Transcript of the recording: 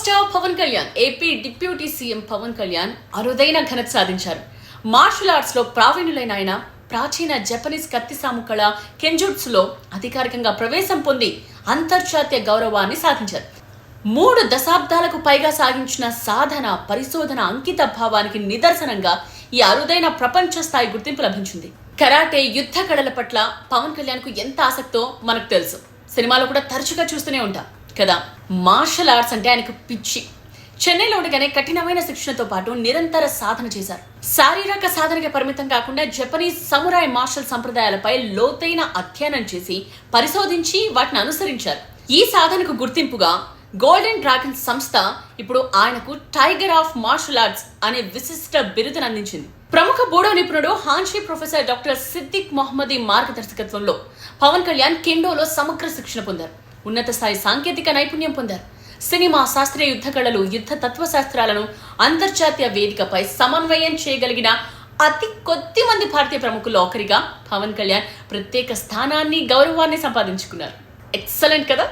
Star Pawan Kalyan, AP deputy CM Pawan Kalyan అరుదైన ఘనత సాధించారు. మార్షల్ ఆర్ట్స్ లో ప్రావీణ్యులైన ఆయన ప్రాచీన జపనీస్ కత్తి సాముకళ కెంజుట్సులో అధికారికంగా ప్రవేశం పొంది అంతర్జాతీయ గౌరవాన్ని సాధించారు. 3 దశాబ్దాలకు పైగా సాగించిన సాధన, పరిశోధన, అంకిత భావానికి నిదర్శనంగా ఈ అరుదైన ప్రపంచ స్థాయి గుర్తింపు లభించింది. కరాటే, యుద్ధ కళల పట్ల పవన్ కళ్యాణ్ కు ఎంత ఆసక్తో మనకు తెలుసు. సినిమాలో కూడా తరచుగా చూస్తూనే ఉంటాం కదా. మార్షల్ ఆర్ట్స్ అంటే ఆయనకు పిచ్చి. చెన్నైలో ఉండగానే కఠినమైన శిక్షణతో పాటు నిరంతర సాధన చేశారు. శారీరక సాధనకి పరిమితం కాకుండా జపనీస్ సమురాయ్ మార్షల్ సంప్రదాయాలపై లోతైన అధ్యయనం చేసి పరిశోధించి వాటిని అనుసరించారు. ఈ సాధనకు గుర్తింపుగా గోల్డెన్ డ్రాగన్ సంస్థ ఇప్పుడు ఆయనకు టైగర్ ఆఫ్ మార్షల్ ఆర్ట్స్ అనే విశిష్ట బిరుదును అందించింది. ప్రముఖ బూడో నిపుణుడు Hanshi professor doctor Siddiq Mohammadi మార్గదర్శకత్వంలో పవన్ కళ్యాణ్ కెండోలో సమగ్ర శిక్షణ పొందారు. ఉన్నత స్థాయి సాంకేతిక నైపుణ్యం పొందారు. సినిమా, శాస్త్రీయ యుద్ధ కళలు, యుద్ధ తత్వశాస్త్రాలను అంతర్జాతీయ వేదికపై సమన్వయం చేయగలిగిన అతి కొద్ది మంది భారతీయ ప్రముఖుల్లో ఒకరిగా పవన్ కళ్యాణ్ ప్రత్యేక స్థానాన్ని, గౌరవాన్ని సంపాదించుకున్నారు. ఎక్సలెంట్ కదా.